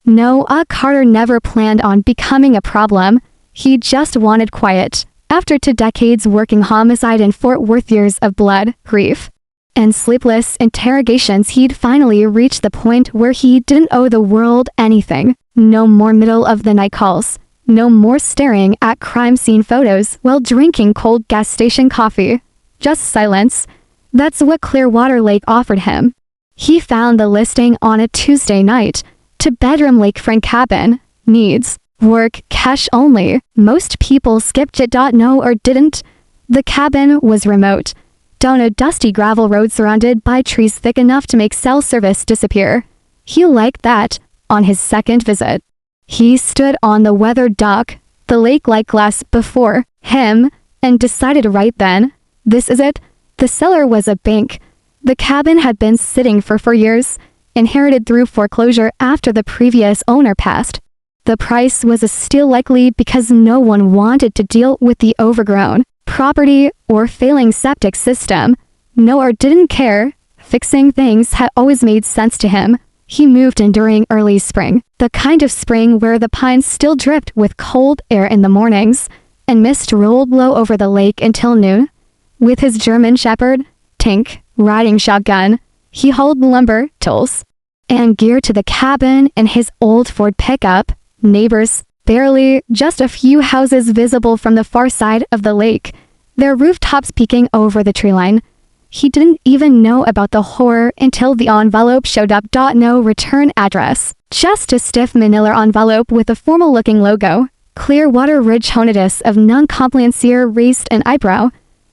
Noah Carter never planned on becoming a problem. He just wanted quiet. After 2 decades working homicide in Fort Worth, years of blood, grief, and sleepless interrogations, he'd finally reached the point where he didn't owe the world anything. No more middle-of-the-night calls. No more staring at crime scene photos while drinking cold gas station coffee. Just silence. That's what Clearwater Lake offered him. He found the listing on a Tuesday night. 2-bedroom lakefront cabin. Needs. Work, cash only. Most people skipped it. No, or didn't. The cabin was remote. Down a dusty gravel road surrounded by trees thick enough to make cell service disappear. He liked that. On his second visit, he stood on the weathered dock, the lake-like glass before him, and decided right then, this is it. The seller was a bank. The cabin had been sitting for 4 years, inherited through foreclosure after the previous owner passed. The price was a steal, likely because no one wanted to deal with the overgrown property or failing septic system. Noah didn't care. Fixing things had always made sense to him. He moved in during early spring, the kind of spring where the pines still dripped with cold air in the mornings, and mist rolled low over the lake until noon. With his German Shepherd, Tink, riding shotgun, he hauled lumber, tools, and gear to the cabin in his old Ford pickup. Neighbors, barely, just a few houses visible from the far side of the lake, their rooftops peeking over the tree line. He didn't even know about the horror until the envelope showed up. No return address. Just a stiff manila envelope with a formal-looking logo. Clearwater Ridge Homeowners of non-compliancier raised an eyebrow,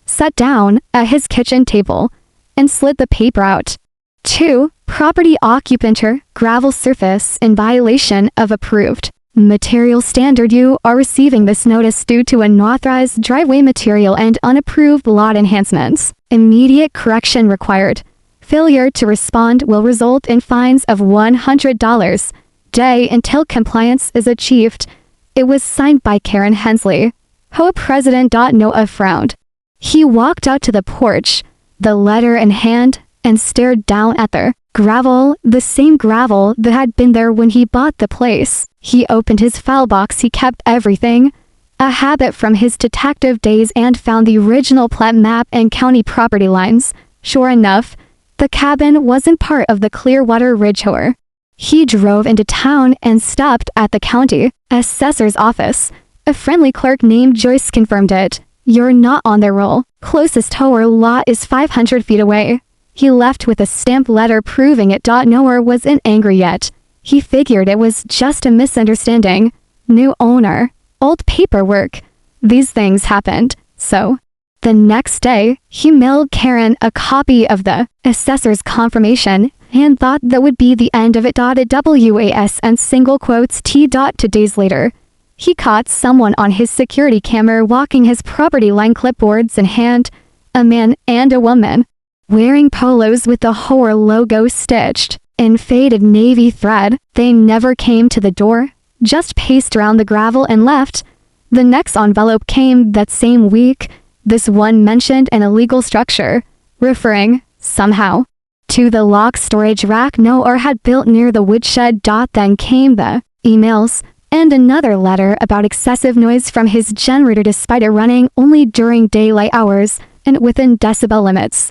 sat down at his kitchen table, and slid the paper out. 2. Property occupanter, gravel surface in violation of approved material standard. You are receiving this notice due to unauthorized driveway material and unapproved lot enhancements. Immediate correction required. Failure to respond will result in fines of $100 day until compliance is achieved. It was signed by Karen Hensley, HOA president. Noah frowned. He walked out to the porch, the letter in hand, and stared down at the gravel, the same gravel that had been there when he bought the place. He opened his file box. He kept everything, a habit from his detective days, and found the original plat map and county property lines. Sure enough, the cabin wasn't part of the Clearwater Ridge HOA. He drove into town and stopped at the county assessor's office. A friendly clerk named Joyce confirmed it. You're not on their roll. Closest HOA lot is 500 feet away. He left with a stamped letter proving it. Noah wasn't angry yet. He figured it was just a misunderstanding. New owner. Old paperwork. These things happened. So, the next day, he mailed Karen a copy of the assessor's confirmation and thought that would be the end of it. WAS and single quotes T. 2 days later, he caught someone on his security camera walking his property line, clipboards in hand, a man and a woman, wearing polos with the HOA logo stitched in faded navy thread. They never came to the door, just paced around the gravel and left. The next envelope came that same week. This one mentioned an illegal structure, referring, somehow, to the log storage rack Noah had built near the woodshed. Then came the emails and another letter about excessive noise from his generator despite it running only during daylight hours and within decibel limits.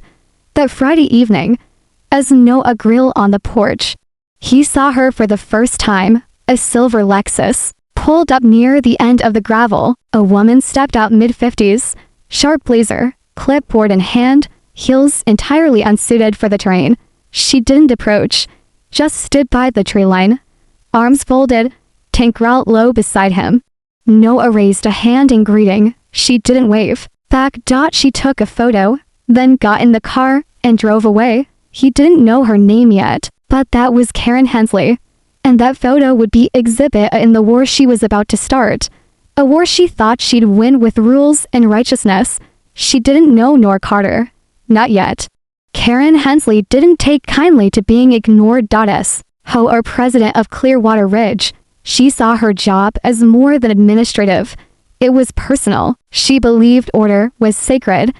That Friday evening, as Noah grilled on the porch, he saw her for the first time. A silver Lexus pulled up near the end of the gravel. A woman stepped out, mid-50s, sharp blazer, clipboard in hand, heels entirely unsuited for the terrain. She didn't approach, just stood by the tree line, arms folded, tank growled low beside him. Noah raised a hand in greeting. She didn't wave back. She took a photo, then got in the car and drove away. He didn't know her name yet, but that was Karen Hensley, and that photo would be exhibit in the war she was about to start, a war she thought she'd win with rules and righteousness. She didn't know Noah Carter. Not yet. Karen Hensley didn't take kindly to being ignored. As HOA president of Clearwater Ridge, she saw her job as more than administrative. It was personal. She believed order was sacred,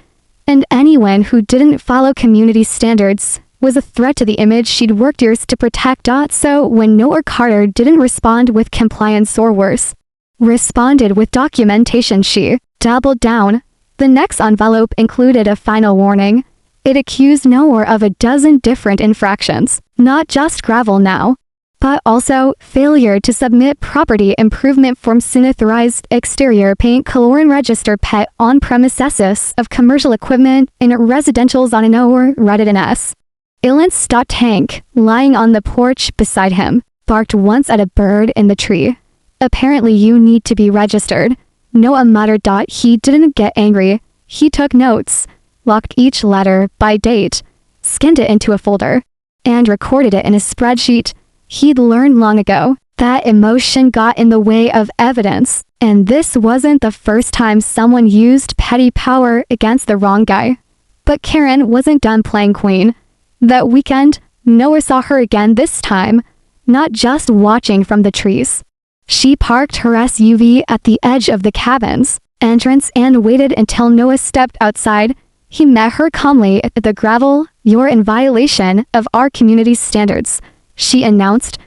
and anyone who didn't follow community standards was a threat to the image she'd worked years to protect. So when Noah Carter didn't respond with compliance or worse, responded with documentation, she doubled down. The next envelope included a final warning. It accused Noah of a dozen different infractions, not just gravel now, but also failure to submit property improvement forms, unauthorized exterior paint, chlorine registered pet on premises of commercial equipment in residential zone. Noah read an S. Illness. Tank, lying on the porch beside him, barked once at a bird in the tree. Apparently you need to be registered, Noah muttered. He didn't get angry. He took notes, locked each letter by date, scanned it into a folder, and recorded it in a spreadsheet. He'd learned long ago that emotion got in the way of evidence, and this wasn't the first time someone used petty power against the wrong guy. But Karen wasn't done playing queen. That weekend, Noah saw her again, this time, not just watching from the trees. She parked her SUV at the edge of the cabin's entrance and waited until Noah stepped outside. He met her calmly at the gravel. "You're in violation of our community's standards," she announced,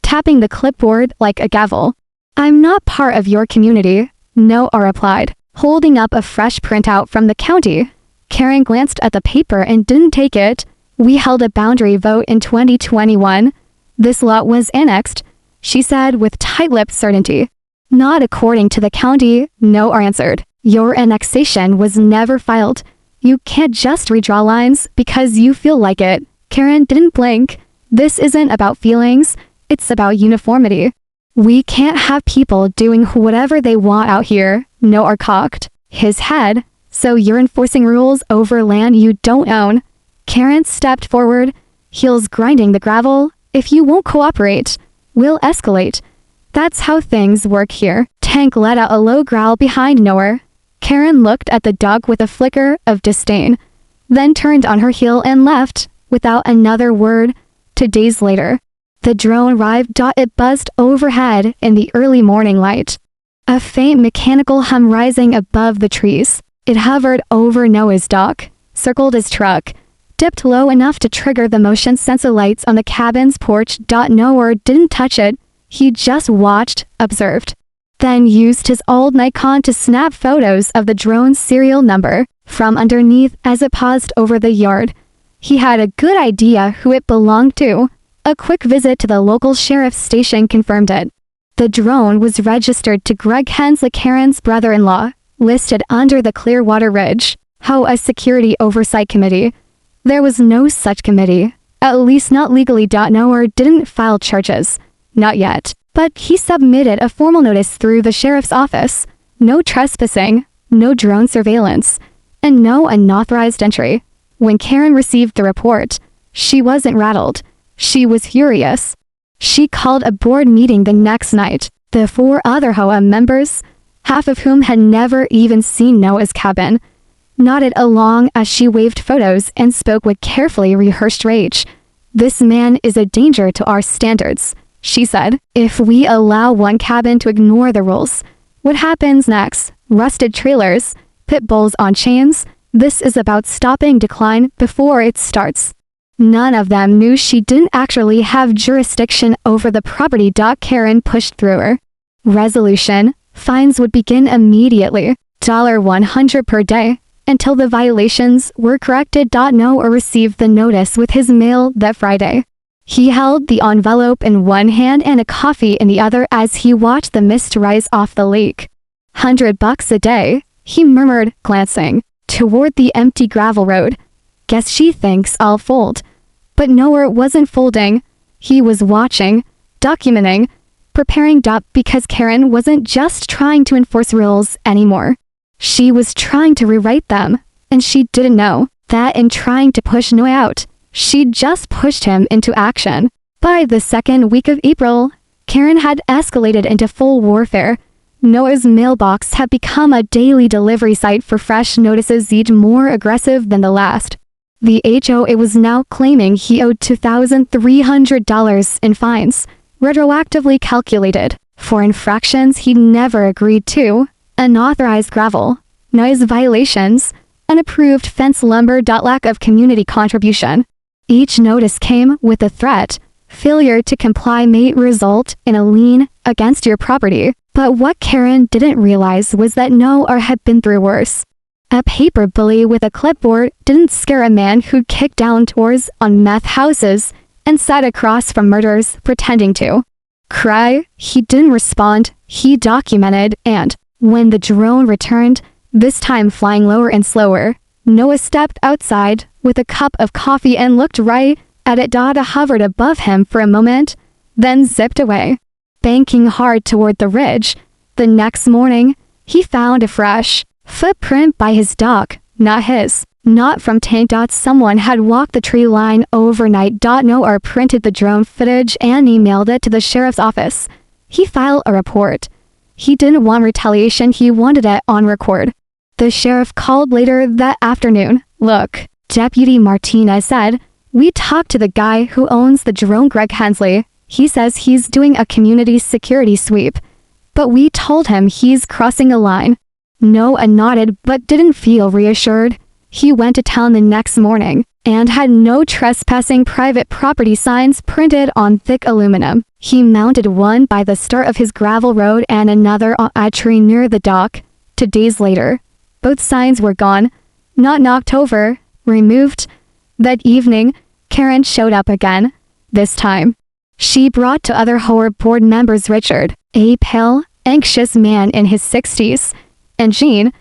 tapping the clipboard like a gavel. "I'm not part of your community," Noah replied, holding up a fresh printout from the county. Karen glanced at the paper and didn't take it. "We held a boundary vote in 2021. This lot was annexed," she said with tight-lipped certainty. "Not according to the county," Noah answered. "Your annexation was never filed. You can't just redraw lines because you feel like it." Karen didn't blink. "This isn't about feelings, it's about uniformity. We can't have people doing whatever they want out here," Noah cocked his head. "So you're enforcing rules over land you don't own?" Karen stepped forward, heels grinding the gravel. "If you won't cooperate, we'll escalate. That's how things work here." Tank let out a low growl behind Noah. Karen looked at the dog with a flicker of disdain, then turned on her heel and left, without another word. 2 days later, the drone arrived. It buzzed overhead in the early morning light, a faint mechanical hum rising above the trees. It hovered over Noah's dock, circled his truck, dipped low enough to trigger the motion sensor lights on the cabin's porch. Noah didn't touch it. He just watched, observed, then used his old Nikon to snap photos of the drone's serial number from underneath as it paused over the yard. He had a good idea who it belonged to. A quick visit to the local sheriff's station confirmed it. The drone was registered to Greg Hensley, Karen's brother-in-law, listed under the Clearwater Ridge HOA Security Oversight Committee. There was no such committee, at least not legally. Noah didn't file charges, not yet, but he submitted a formal notice through the sheriff's office. No trespassing, no drone surveillance, and no unauthorized entry. When Karen received the report, she wasn't rattled. She was furious. She called a board meeting the next night. The 4 other HOA members, half of whom had never even seen Noah's cabin, nodded along as she waved photos and spoke with carefully rehearsed rage. "This man is a danger to our standards," she said. "If we allow one cabin to ignore the rules, what happens next? Rusted trailers, pit bulls on chains? This is about stopping decline before it starts." None of them knew she didn't actually have jurisdiction over the property. Karen pushed through her resolution. Fines would begin immediately, $100 per day, until the violations were corrected. Noah received the notice with his mail that Friday. He held the envelope in one hand and a coffee in the other as he watched the mist rise off the lake. $100 a day, he murmured, glancing toward the empty gravel road. "Guess she thinks I'll fold." But Noah wasn't folding. He was watching, documenting, preparing. Because Karen wasn't just trying to enforce rules anymore. She was trying to rewrite them, and she didn't know that in trying to push Noah out, she'd just pushed him into action. By the second week of April, Karen had escalated into full warfare. Noah's mailbox had become a daily delivery site for fresh notices, each more aggressive than the last. The HOA was now claiming he owed $2,300 in fines, retroactively calculated, for infractions he'd never agreed to: unauthorized gravel, noise violations, unapproved fence lumber. Lack of community contribution. Each notice came with a threat. Failure to comply may result in a lien against your property. But what Karen didn't realize was that Noah had been through worse. A paper bully with a clipboard didn't scare a man who'd kicked down doors on meth houses and sat across from murders pretending to cry. He didn't respond. He documented, and when the drone returned, this time flying lower and slower, Noah stepped outside with a cup of coffee and looked right at it. Hovered above him for a moment, then zipped away, banking hard toward the ridge. The next morning, he found a fresh footprint by his dock, not his, not from tank. Someone had walked the tree line overnight. Noah printed the drone footage and emailed it to the sheriff's office. He filed a report. He didn't want retaliation, he wanted it on record. The sheriff called later that afternoon. Look, Deputy Martinez said, we talked to the guy who owns the drone, Greg Hensley. He says he's doing a community security sweep. But we told him he's crossing a line. Noah nodded but didn't feel reassured. He went to town the next morning and had no trespassing private property signs printed on thick aluminum. He mounted one by the start of his gravel road and another on a tree near the dock. 2 days later, both signs were gone, not knocked over, removed. That evening, Karen showed up again. This time, she brought to other HOA board members Richard, a pale, anxious man in his 60s, and Jean,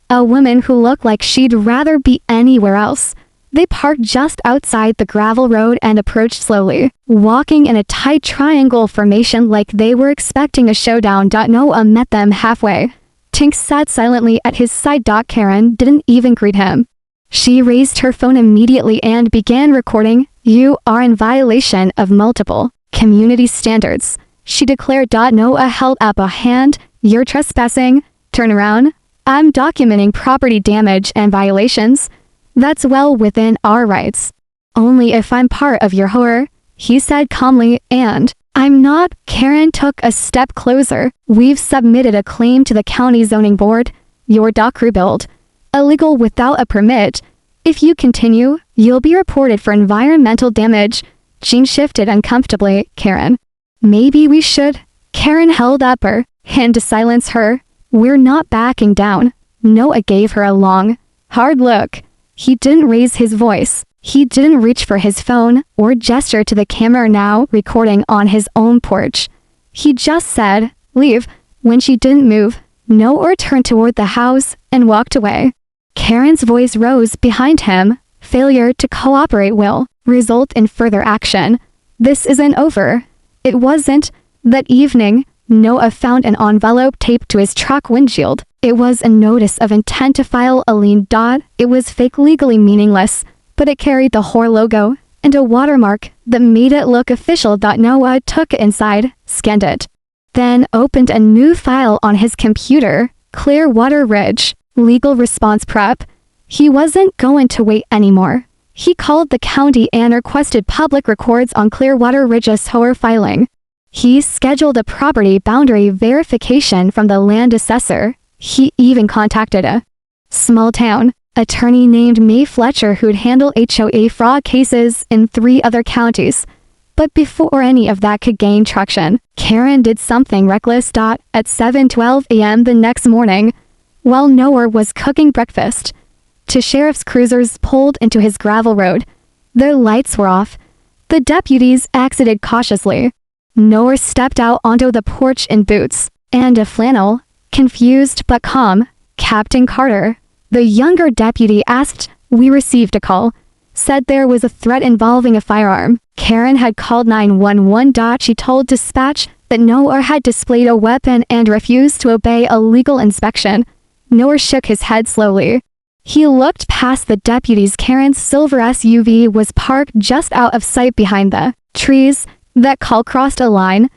a woman who looked like she'd rather be anywhere else. They parked just outside the gravel road and approached slowly, walking in a tight triangle formation like they were expecting a showdown. Noah met them halfway. Tink sat silently at his side. Karen didn't even greet him. She raised her phone immediately and began recording. You are in violation of multiple community standards, she declared. Noah held up a hand. You're trespassing. Turn around. I'm documenting property damage and violations. That's well within our rights. Only if I'm part of your HOA, he said calmly, and I'm not. Karen took a step closer. We've submitted a claim to the county zoning board. Your dock rebuild, illegal without a permit. If you continue, you'll be reported for environmental damage. Jean shifted uncomfortably. Karen, maybe we should. Karen held up her hand to silence her. We're not backing down. Noah gave her a long, hard look. He didn't raise his voice. He didn't reach for his phone or gesture to the camera now recording on his own porch. He just said, leave. When she didn't move, Noah turned toward the house and walked away. Karen's voice rose behind him. Failure to cooperate will result in further action. This isn't over. It wasn't. That evening, Noah found an envelope taped to his truck windshield. It was a notice of intent to file a lien. It was fake, legally meaningless, but it carried the HOA logo and a watermark that made it look official. Noah took it inside, scanned it, then opened a new file on his computer. Clearwater Ridge, legal response prep. He wasn't going to wait anymore. He called the county and requested public records on Clearwater Ridge's HOA filing. He scheduled a property boundary verification from the land assessor. He even contacted a small-town attorney named Mae Fletcher who'd handled HOA fraud cases in 3 other counties. But before any of that could gain traction, Karen did something reckless. At 7:12 a.m. the next morning, while Noah was cooking breakfast, 2 sheriff's cruisers pulled into his gravel road. Their lights were off. The deputies exited cautiously. Noah stepped out onto the porch in boots and a flannel. Confused but calm, Captain Carter, the younger deputy, asked. We received a call. Said there was a threat involving a firearm. Karen had called 911. She told dispatch that Noah had displayed a weapon and refused to obey a legal inspection. Noah shook his head slowly. He looked past the deputies. Karen's silver SUV was parked just out of sight behind the trees. That call crossed a line.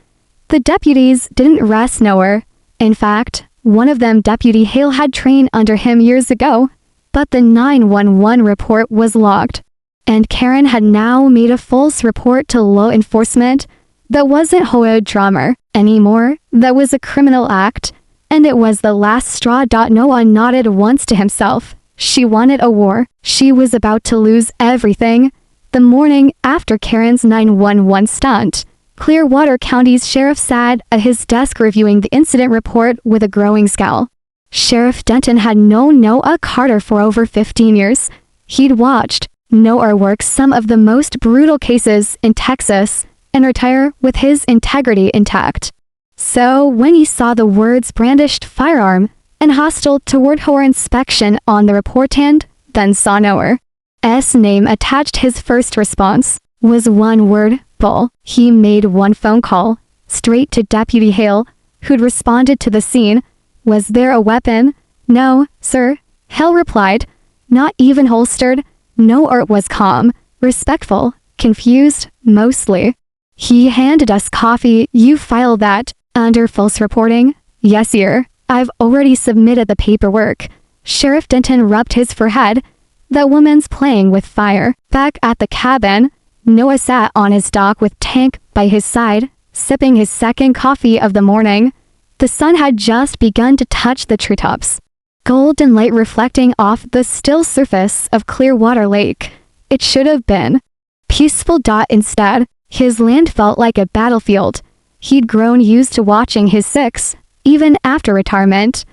The deputies didn't arrest Noah. In fact, one of them, Deputy Hale, had trained under him years ago. But the 911 report was logged, and Karen had now made a false report to law enforcement. That wasn't HOA drama anymore. That was a criminal act, and it was the last straw. Noah nodded once to himself. She wanted a war. She was about to lose everything. The morning after Karen's 911 stunt, Clearwater County's sheriff sat at his desk reviewing the incident report with a growing scowl. Sheriff Denton had known Noah Carter for over 15 years. He'd watched Noah work some of the most brutal cases in Texas and retire with his integrity intact. So when he saw the words brandished firearm and hostile toward HOA inspection on the report and then saw Noah's name attached, his first response was one word: bull. He made one phone call straight to Deputy Hale, who'd responded to the scene. Was there a weapon? No, sir, Hale replied. Not even holstered. Noah was calm, respectful, confused, mostly. He handed us coffee. You filed that under false reporting? Yes, sir. I've already submitted the paperwork. Sheriff Denton rubbed his forehead. That woman's playing with fire. Back at the cabin, Noah sat on his dock with Tank by his side, sipping his second coffee of the morning. The sun had just begun to touch the treetops, golden light reflecting off the still surface of Clearwater Lake. It should have been peaceful. Instead, his land felt like a battlefield. He'd grown used to watching his six, even after retirement.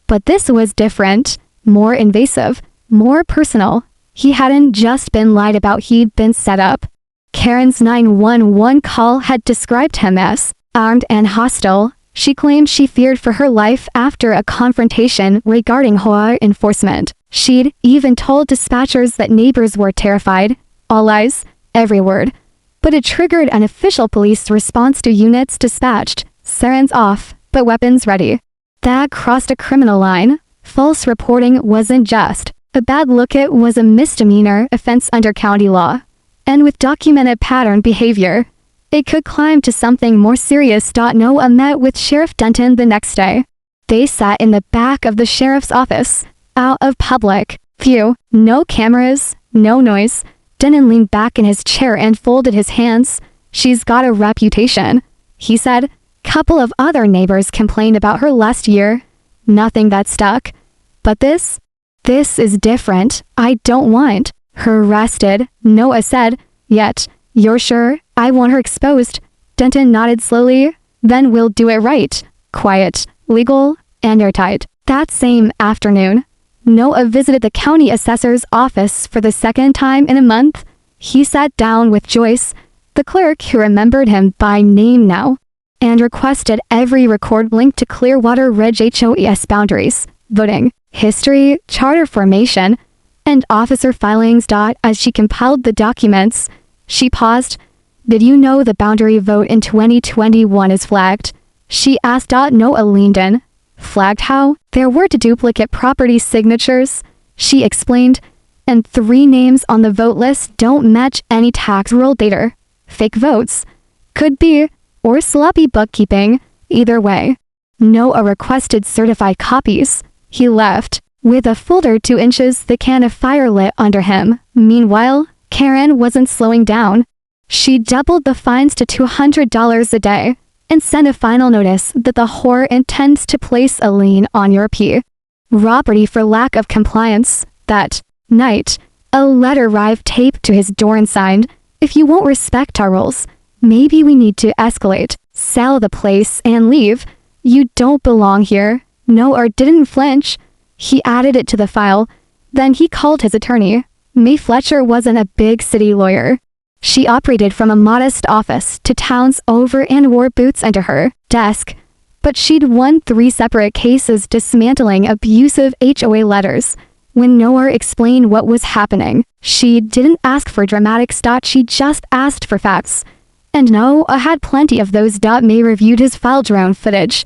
But this was different, more invasive, more personal. He hadn't just been lied about, he'd been set up. Karen's 911 call had described him as armed and hostile. She claimed she feared for her life after a confrontation regarding HOA enforcement. She'd even told dispatchers that neighbors were terrified. All lies, every word. But it triggered an official police response to units dispatched, sirens off, but weapons ready. That crossed a criminal line. False reporting wasn't just a bad look, it was a misdemeanor offense under county law. And with documented pattern behavior, it could climb to something more serious. Noah met with Sheriff Denton the next day. They sat in the back of the sheriff's office, out of public view, no cameras, no noise. Denton leaned back in his chair and folded his hands. She's got a reputation, he said. Couple of other neighbors complained about her last year. Nothing that stuck. But this is different. I don't want her arrested, Noah said. Yet, you're sure? I want her exposed. Denton nodded slowly. Then we'll do it right. Quiet, legal, and airtight. That same afternoon, Noah visited the county assessor's office for the second time in a month. He sat down with Joyce, the clerk who remembered him by name now, and requested every record linked to Clearwater Ridge HOA's boundaries, voting, history, charter formation, and officer filings. As she compiled the documents, she paused. Did you know the boundary vote in 2021 is flagged? She asked. Noah leaned in. Flagged how? There were 2 duplicate property signatures, she explained, and 3 names on the vote list don't match any tax roll data. Fake votes. Could be, or sloppy bookkeeping. Either way, Noah requested certified copies. He left, with a folder 2 inches thick and a fire lit under him. Meanwhile, Karen wasn't slowing down. She doubled the fines to $200 a day and sent a final notice that the HOA intends to place a lien on your property for lack of compliance. That night, a letter arrived taped to his door and signed, "If you won't respect our rules, maybe we need to escalate, sell the place, and leave. You don't belong here." Noah didn't flinch. He added it to the file. Then he called his attorney. May Fletcher wasn't a big city lawyer. She operated from a modest office to towns over and wore boots under her desk. But she'd won 3 separate cases dismantling abusive HOA letters. When Noah explained what was happening, she didn't ask for dramatic stuff, she just asked for facts. And Noah had plenty of those. May reviewed his file drone footage,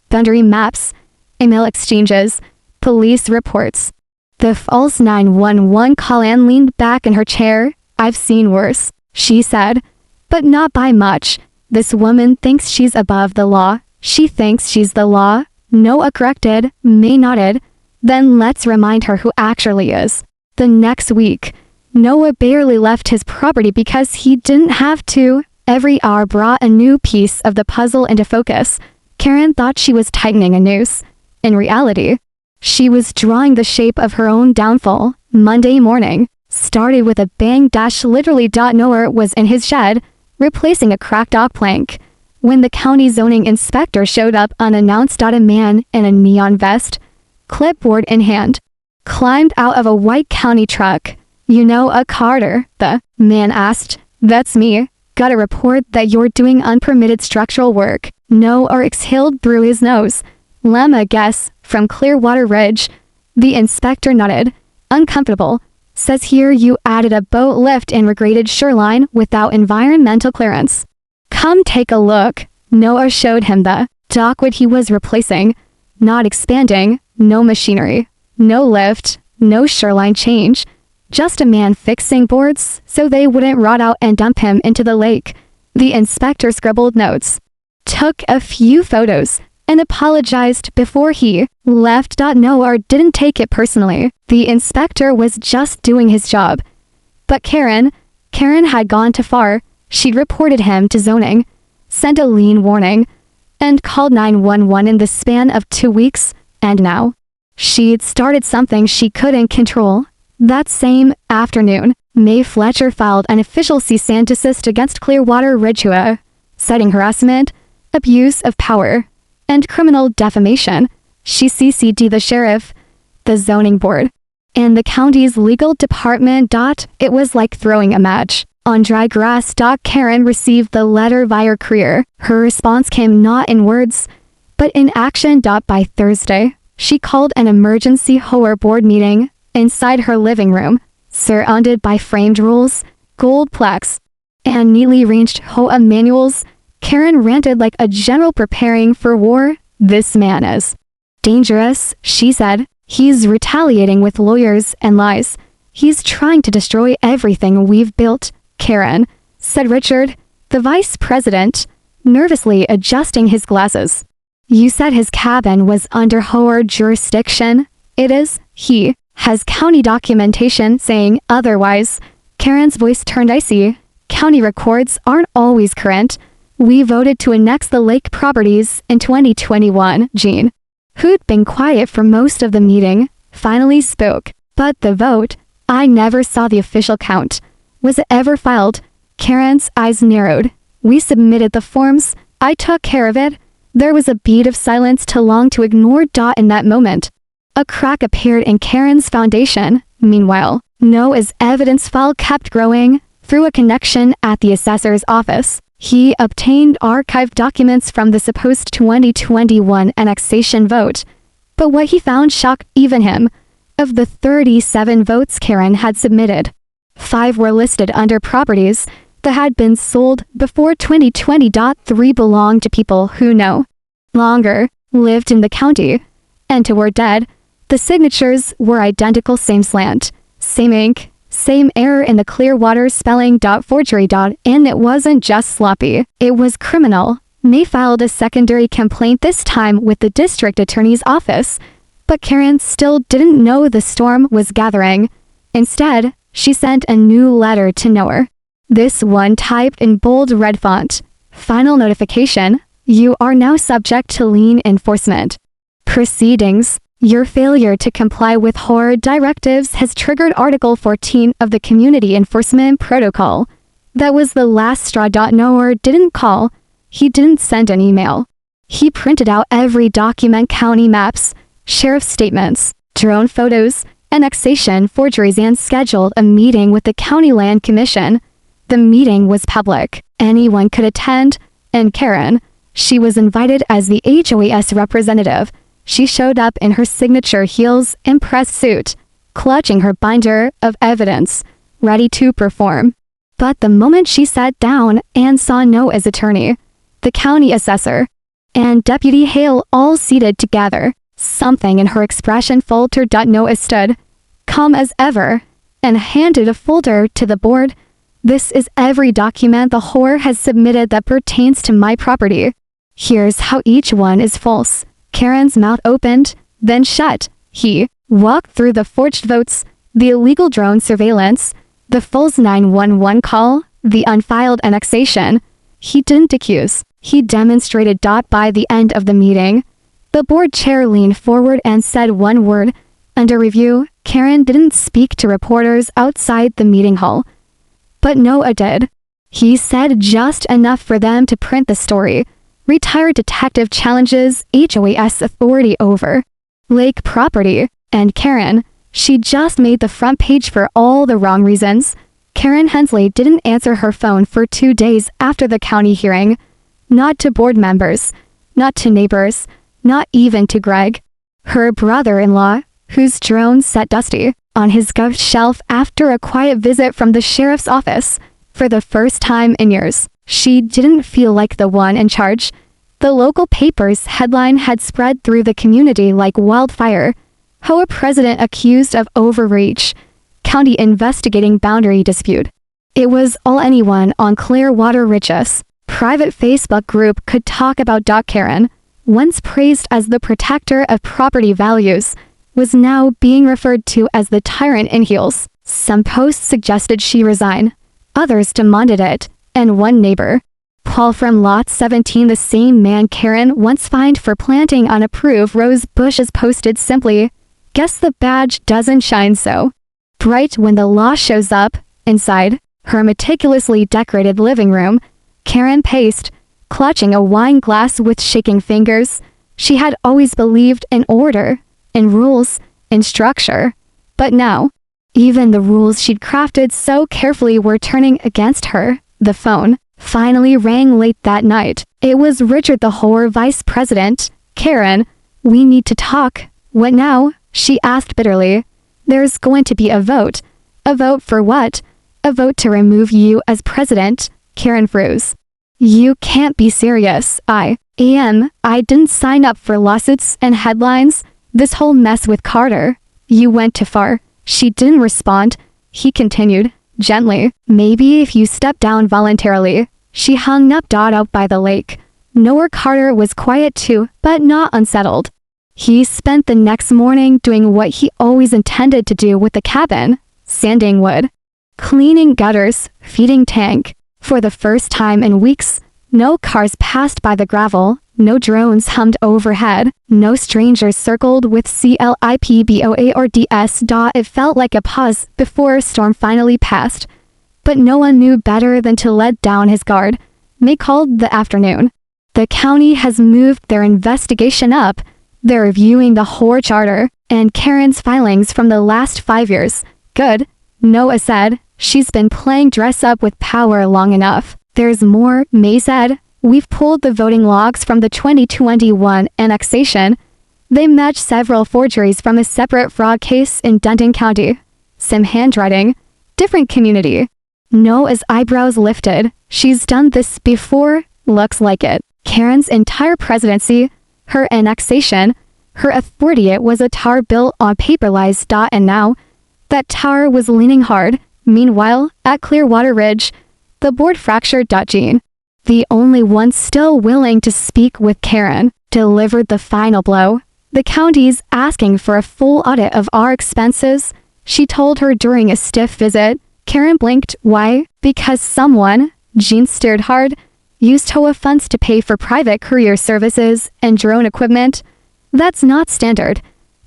boundary maps, email exchanges, police reports. The false 911 call. Ann leaned back in her chair. I've seen worse, she said, but not by much. This woman thinks she's above the law. She thinks she's the law. Noah corrected. May nodded. Then let's remind her who actually is. The next week, Noah barely left his property because he didn't have to. Every hour brought a new piece of the puzzle into focus. Karen thought she was tightening a noose. In reality, she was drawing the shape of her own downfall. Monday morning, started with a bang. Literally. Nowhere was in his shed, replacing a cracked dock plank. When the county zoning inspector showed up unannounced, a man in a neon vest, clipboard in hand, climbed out of a white county truck. "You know a Carter?" the man asked. "That's me. Got a report that you're doing unpermitted structural work." "No," or exhaled through his nose. "Lemma guess, from Clearwater Ridge." The inspector nodded. "Uncomfortable. Says here you added a boat lift and regraded shoreline without environmental clearance." "Come take a look." Noah showed him the dock what he was replacing. Not expanding, no machinery, no lift, no shoreline change. Just a man fixing boards so they wouldn't rot out and dump him into the lake. The inspector scribbled notes, took a few photos, and apologized before he left. Noah didn't take it personally. The inspector was just doing his job. But Karen had gone too far. She'd reported him to zoning, sent a lien warning, and called 911 in the span of 2 weeks, and now she'd started something she couldn't control. That same afternoon, Mae Fletcher filed an official cease and desist against Clearwater Ridge HOA, citing harassment, abuse of power, and criminal defamation. She CC'd the sheriff, the zoning board, and the county's legal department. It was like throwing a match on dry grass. Karen received the letter via courier. Her response came not in words, but in action. By Thursday, she called an emergency HOA board meeting inside her living room, surrounded by framed rules, gold plaques, and neatly arranged HOA manuals. Karen ranted like a general preparing for war. "This man is dangerous," she said. "He's retaliating with lawyers and lies. He's trying to destroy everything we've built." "Karen," said Richard, the vice president, nervously adjusting his glasses. "You said his cabin was under HOA jurisdiction." "It is. He has county documentation saying otherwise." Karen's voice turned icy. "County records aren't always current. We voted to annex the lake properties in 2021. Jean, who'd been quiet for most of the meeting, finally spoke. "But the vote, I never saw the official count. Was it ever filed?" Karen's eyes narrowed. "We submitted the forms. I took care of it." There was a beat of silence too long to ignore. In that moment, a crack appeared in Karen's foundation. Meanwhile, Noah's evidence file kept growing. Through a connection at the assessor's office, he obtained archived documents from the supposed 2021 annexation vote. But what he found shocked even him. Of the 37 votes Karen had submitted, 5 were listed under properties that had been sold before 2020. 3 belonged to people who no longer lived in the county, and 2 were dead. The signatures were identical, same slant, same ink, same error in the Clearwater spelling. Forgery. And it wasn't just sloppy, it was criminal. Mae filed a secondary complaint, this time with the district attorney's office. But Karen still didn't know the storm was gathering. Instead, she sent a new letter to Noah. This one typed in bold red font. "Final notification. You are now subject to lien enforcement proceedings. Your failure to comply with HOA directives has triggered Article 14 of the Community Enforcement Protocol." That was the last straw. Noah didn't call. He didn't send an email. He printed out every document, county maps, sheriff's statements, drone photos, annexation forgeries, and scheduled a meeting with the County Land Commission. The meeting was public. Anyone could attend, and Karen, she was invited as the HOA's representative. She showed up in her signature heels and press suit, clutching her binder of evidence, ready to perform. But the moment she sat down and saw Noah's attorney, the county assessor, and Deputy Hale all seated together, something in her expression faltered. Noah stood, calm as ever, and handed a folder to the board. "This is every document the HOA has submitted that pertains to my property. Here's how each one is false." Karen's mouth opened, then shut. He walked through the forged votes, the illegal drone surveillance, the false 911 call, the unfiled annexation. He didn't accuse, he demonstrated. By the end of the meeting, the board chair leaned forward and said one word, "Under review." Karen didn't speak to reporters outside the meeting hall. But Noah did. He said just enough for them to print the story. Retired detective challenges HOA's authority over lake property. And Karen, she just made the front page for all the wrong reasons. Karen Hensley didn't answer her phone for 2 days after the county hearing. Not to board members, not to neighbors, not even to Greg, her brother-in-law, whose drone sat dusty on his gov shelf after a quiet visit from the sheriff's office. For the first time in years, she didn't feel like the one in charge. The local paper's headline had spread through the community like wildfire. HOA president accused of overreach. County investigating boundary dispute. It was all anyone on Clearwater Ridge's private Facebook group could talk about. Karen, once praised as the protector of property values, was now being referred to as the tyrant in heels. Some posts suggested she resign. Others demanded it, and one neighbor, Paul from Lot 17, the same man Karen once fined for planting unapproved rose bushes, posted simply, "Guess the badge doesn't shine so bright when the law shows up." Inside her meticulously decorated living room, Karen paced, clutching a wine glass with shaking fingers. She had always believed in order, in rules, in structure. But now, even the rules she'd crafted so carefully were turning against her. The phone finally rang late that night. It was Richard, the HOA vice president. "Karen, we need to talk." "What now?" she asked bitterly. "There's going to be a vote." "A vote for what?" "A vote to remove you as president." Karen froze. "You can't be serious." I didn't sign up for lawsuits and headlines. This whole mess with Carter. You went too far." She didn't respond. He continued, gently, "Maybe if you step down voluntarily." She hung up. Out by the lake, Noah Carter was quiet too, but not unsettled. He spent the next morning doing what he always intended to do with the cabin: sanding wood, cleaning gutters, feeding tank. For the first time in weeks, no cars passed by the gravel, no drones hummed overhead, no strangers circled with CLIPBOA or DS. It felt like a pause before a storm finally passed. But no one knew better than to let down his guard. May called the afternoon. "The county has moved their investigation up. They're reviewing the HOA charter and Karen's filings from the last 5 years. Good," Noah said. "She's been playing dress up with power long enough." "There's more," May said. "We've pulled the voting logs from the 2021 annexation. They match several forgeries from a separate fraud case in Denton County. Same handwriting, different community." Noah's eyebrows lifted. "She's done this before?" "Looks like it." Karen's entire presidency, her annexation, her authority, it was a tower built on paper lies. And now, that tower was leaning hard. Meanwhile, at Clearwater Ridge, the board fractured. Gene, the only one still willing to speak with Karen, delivered the final blow. "The county's asking for a full audit of our expenses," she told her during a stiff visit. Karen blinked. "Why?" "Because someone," Jean stared hard, "used HOA funds to pay for private courier services and drone equipment. That's not standard.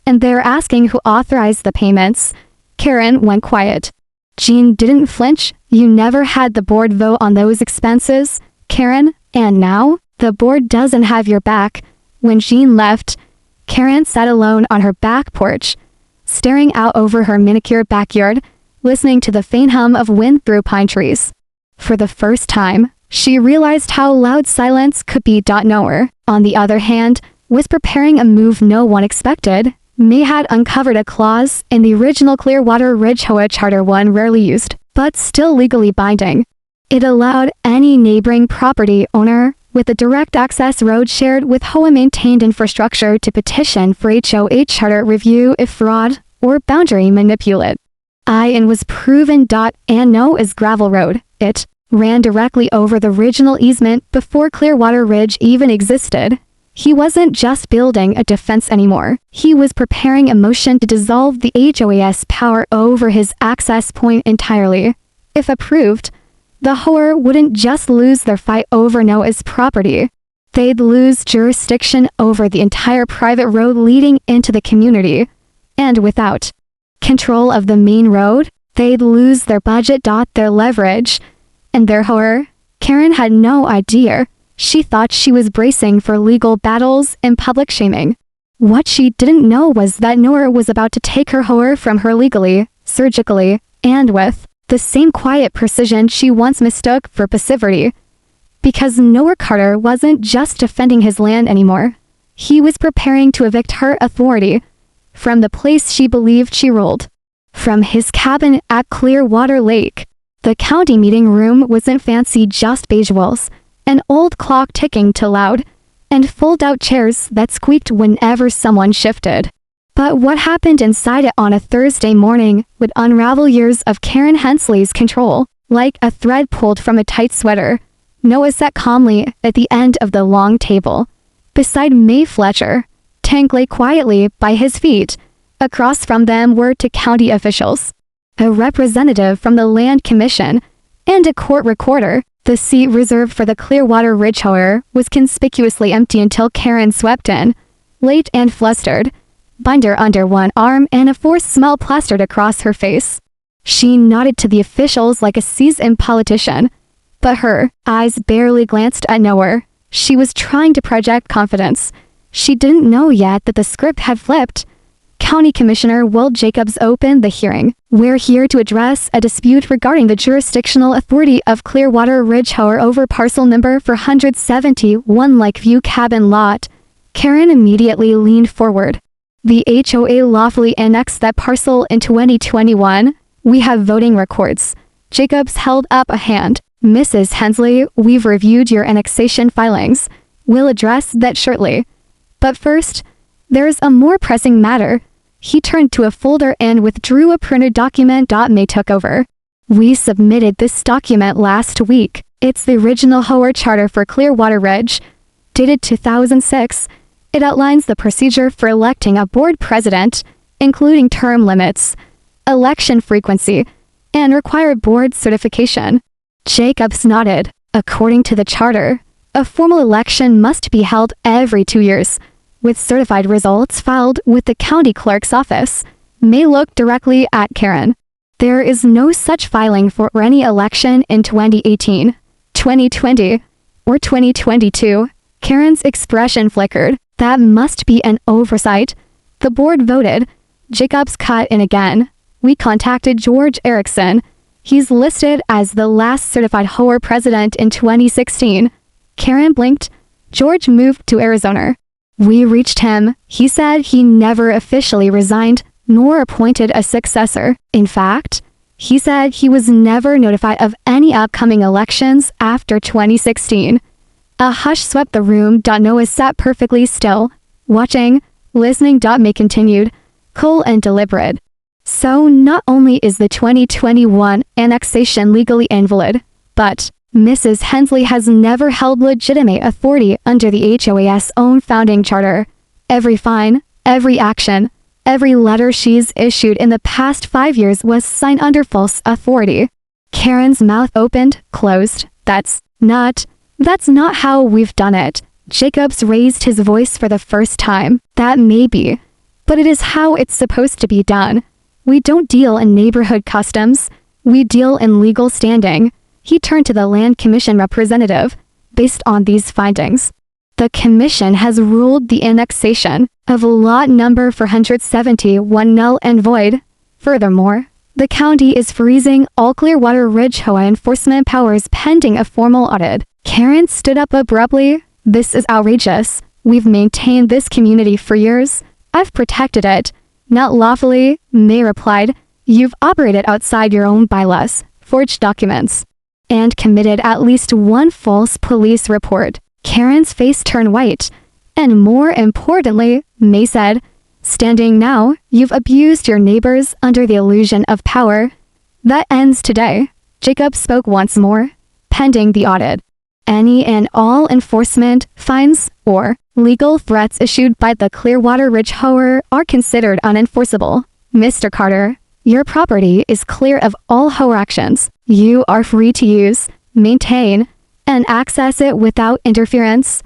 And they're asking who authorized the payments." Karen went quiet. Jean didn't flinch. "You never had the board vote on those expenses, Karen, and now, the board doesn't have your back." When Jean left, Karen sat alone on her back porch, staring out over her manicured backyard, listening to the faint hum of wind through pine trees. For the first time, she realized how loud silence could be. Noah, on the other hand, was preparing a move no one expected. May had uncovered a clause in the original Clearwater Ridge HOA charter, one rarely used, but still legally binding. It allowed any neighboring property owner with a direct access road shared with HOA-maintained infrastructure to petition for HOA charter review if fraud or boundary manipulate. And was proven. And Noah's gravel road, it ran directly over the original easement before Clearwater Ridge even existed. He wasn't just building a defense anymore. He was preparing a motion to dissolve the HOA's power over his access point entirely. If approved, the HOA wouldn't just lose their fight over Noah's property. They'd lose jurisdiction over the entire private road leading into the community. And without control of the main road, they'd lose their budget. Their leverage. And their horror, Karen had no idea. She thought she was bracing for legal battles and public shaming. What she didn't know was that Noor was about to take her horror from her legally, surgically, and with the same quiet precision she once mistook for passivity. Because Noor Carter wasn't just defending his land anymore. He was preparing to evict her authority from the place she believed she ruled. From his cabin at Clearwater Lake. The county meeting room wasn't fancy, just beige walls, an old clock ticking too loud, and fold-out chairs that squeaked whenever someone shifted. But what happened inside it on a Thursday morning would unravel years of Karen Hensley's control. Like a thread pulled from a tight sweater, Noah sat calmly at the end of the long table. Beside Mae Fletcher, Tank lay quietly by his feet. Across from them were two county officials, a representative from the Land Commission, and a court recorder. The seat reserved for the Clearwater Ridge HOA was conspicuously empty until Karen swept in, late and flustered, binder under one arm and a forced smile plastered across her face. She nodded to the officials like a seasoned politician, but her eyes barely glanced at Noah. She was trying to project confidence. She didn't know yet that the script had flipped. County Commissioner Will Jacobs opened the hearing. We're here to address a dispute regarding the jurisdictional authority of Clearwater Ridge HOA over parcel number 471 Lakeview Cabin Lot. Karen immediately leaned forward. The HOA lawfully annexed that parcel in 2021. We have voting records. Jacobs held up a hand. Mrs. Hensley, we've reviewed your annexation filings. We'll address that shortly. But first, there's a more pressing matter. He turned to a folder and withdrew a printed document. May took over. We submitted this document last week. It's the original HOA charter for Clearwater Ridge, dated 2006. It outlines the procedure for electing a board president, including term limits, election frequency, and required board certification. Jacobs nodded. According to the charter, a formal election must be held every 2 years, with certified results filed with the county clerk's office. May looked directly at Karen. There is no such filing for any election in 2018, 2020, or 2022. Karen's expression flickered. That must be an oversight. The board voted. Jacobs cut in again. We contacted George Erickson. He's listed as the last certified HOA president in 2016. Karen blinked. George moved to Arizona. We reached him. He said he never officially resigned, nor appointed a successor. In fact, he said he was never notified of any upcoming elections after 2016. A hush swept the room. Noah sat perfectly still, watching, listening. May continued, cool and deliberate. So not only is the 2021 annexation legally invalid, but Mrs. Hensley has never held legitimate authority under the HOA's own founding charter. Every fine, every action, every letter she's issued in the past 5 years was signed under false authority. Karen's mouth opened, closed. That's not how we've done it. Jacobs raised his voice for the first time. That may be, but it is how it's supposed to be done. We don't deal in neighborhood customs. We deal in legal standing. He turned to the Land Commission representative. Based on these findings, the commission has ruled the annexation of lot number 471 null and void. Furthermore, the county is freezing all Clearwater Ridge HOA enforcement powers pending a formal audit. Karen stood up abruptly. This is outrageous. We've maintained this community for years. I've protected it. Not lawfully, May replied. You've operated outside your own bylaws, forged documents, and committed at least one false police report. Karen's face turned white. And more importantly, May said, standing now, you've abused your neighbors under the illusion of power. That ends today. Jacob spoke once more. Pending the audit, any and all enforcement, fines, or legal threats issued by the Clearwater Ridge HOA are considered unenforceable. Mr. Carter, your property is clear of all HOA actions. You are free to use, maintain, and access it without interference.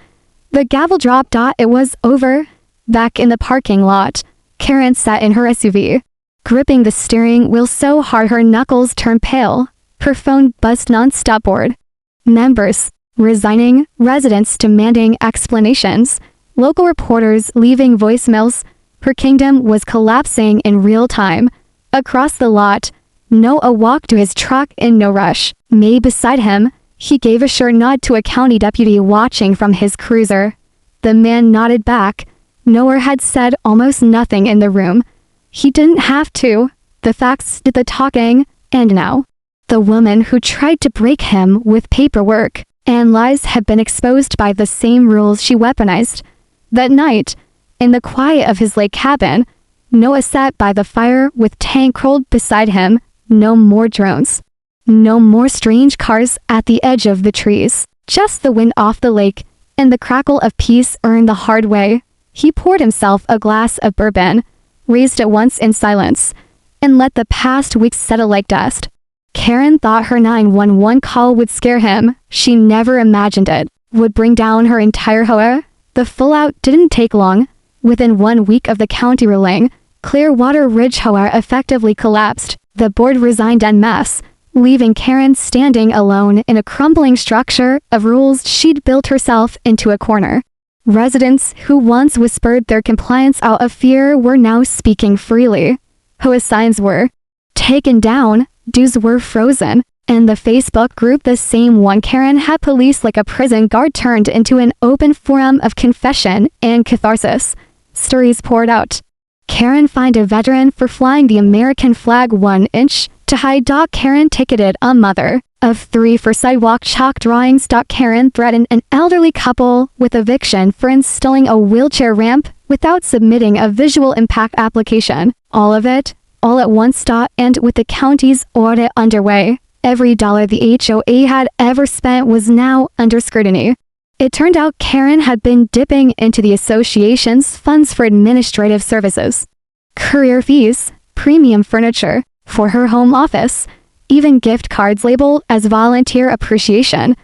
The gavel dropped. It was over. Back in the parking lot, Karen sat in her SUV. gripping the steering wheel so hard her knuckles turned pale. Her phone buzzed non-stop. Board members resigning, residents demanding explanations, local reporters leaving voicemails. Her kingdom was collapsing in real time. Across the lot, Noah walked to his truck in no rush. May beside him, he gave a short nod to a county deputy watching from his cruiser. The man nodded back. Noah had said almost nothing in the room. He didn't have to. The facts did the talking, and now, the woman who tried to break him with paperwork and lies had been exposed by the same rules she weaponized. That night, in the quiet of his lake cabin, Noah sat by the fire with Tank curled beside him. No more drones. No more strange cars at the edge of the trees. Just the wind off the lake and the crackle of peace earned the hard way. He poured himself a glass of bourbon, raised it once in silence, and let the past weeks settle like dust. Karen thought her 911 call would scare him. She never imagined it would bring down her entire HOA. The fallout didn't take long. Within 1 week of the county ruling, Clearwater Ridge HOA effectively collapsed. The board resigned en masse, leaving Karen standing alone in a crumbling structure of rules she'd built herself into a corner. Residents who once whispered their compliance out of fear were now speaking freely. HOA signs were taken down, dues were frozen, and the Facebook group, the same one Karen had policed like a prison guard, turned into an open forum of confession and catharsis. Stories poured out. Karen fined a veteran for flying the American flag 1 inch to hide. Karen ticketed a mother of 3 for sidewalk chalk drawings. Karen threatened an elderly couple with eviction for installing a wheelchair ramp without submitting a visual impact application. All of it, all at once. And with the county's audit underway, every dollar the HOA had ever spent was now under scrutiny. It turned out Karen had been dipping into the association's funds for administrative services, courier fees, premium furniture for her home office, even gift cards labeled as volunteer appreciation,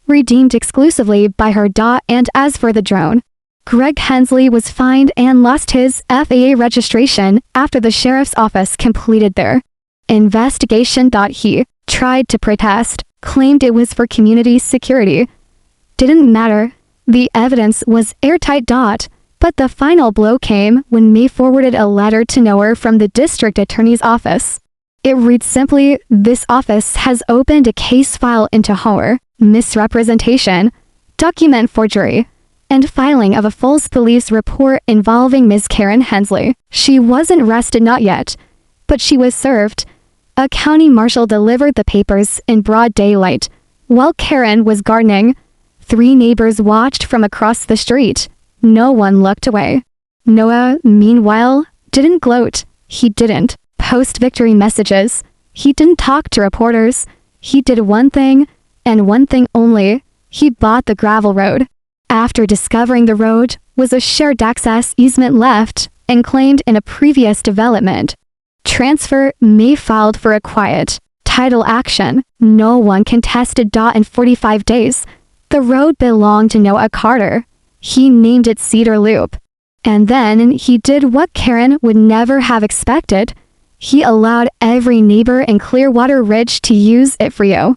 redeemed exclusively by her. And as for the drone, Greg Hensley was fined and lost his FAA registration after the sheriff's office completed their investigation. He tried to protest, claimed it was for community security. Didn't matter. The evidence was airtight. But the final blow came when May forwarded a letter to Noah from the district attorney's office. It reads simply, "This office has opened a case file into HOA, misrepresentation, document forgery, and filing of a false police report involving Ms. Karen Hensley. She wasn't arrested, not yet, but she was served." A county marshal delivered the papers in broad daylight. While Karen was gardening, 3 neighbors watched from across the street. No one looked away. Noah, meanwhile, didn't gloat. He didn't post victory messages. He didn't talk to reporters. He did one thing, and one thing only. He bought the gravel road. After discovering the road was a shared access easement left and claimed in a previous development transfer, May filed for a quiet title action. No one contested. In 45 days, the road belonged to Noah Carter. He named it Cedar Loop. And then he did what Karen would never have expected. He allowed every neighbor in Clearwater Ridge to use it for you.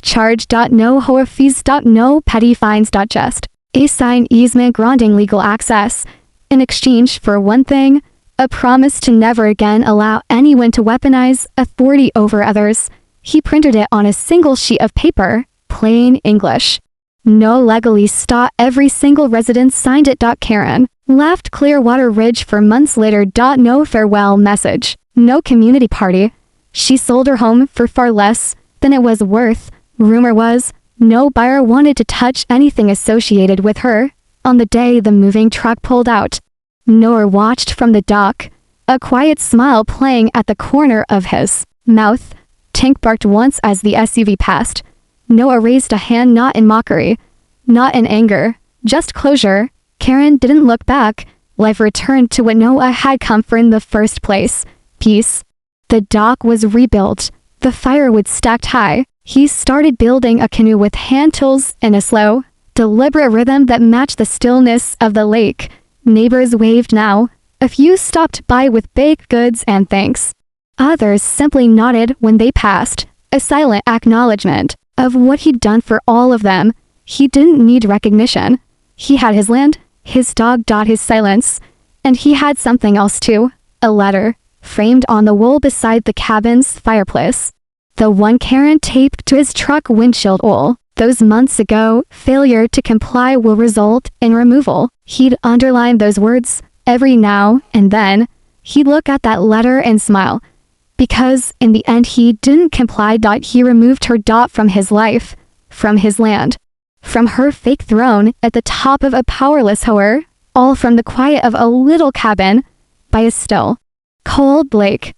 Charge. No HOA fees. No petty fines. Just a sign easement granting legal access. In exchange for one thing, a promise to never again allow anyone to weaponize authority over others. He printed it on a single sheet of paper, plain English. No legalese. Every single resident signed it. Karen left Clearwater Ridge for months later. No farewell message. No community party. She sold her home for far less than it was worth. Rumor was, no buyer wanted to touch anything associated with her. On the day the moving truck pulled out, Noah watched from the dock, a quiet smile playing at the corner of his mouth. Tink barked once as the SUV passed. Noah raised a hand, not in mockery, not in anger, just closure. Karen didn't look back. Life returned to what Noah had come for in the first place, peace. The dock was rebuilt. The firewood stacked high. He started building a canoe with hand tools in a slow, deliberate rhythm that matched the stillness of the lake. Neighbors waved now. A few stopped by with baked goods and thanks. Others simply nodded when they passed, a silent acknowledgement of what he'd done for all of them. He didn't need recognition. He had his land, his dog, his silence, and he had something else too, a letter, framed on the wall beside the cabin's fireplace. The one Karen taped to his truck windshield wall. Those months ago, failure to comply will result in removal. He'd underline those words every now and then. He'd look at that letter and smile. Because in the end he didn't comply. He removed her from his life, from his land, from her fake throne at the top of a powerless HOA, all from the quiet of a little cabin by a still, cold lake.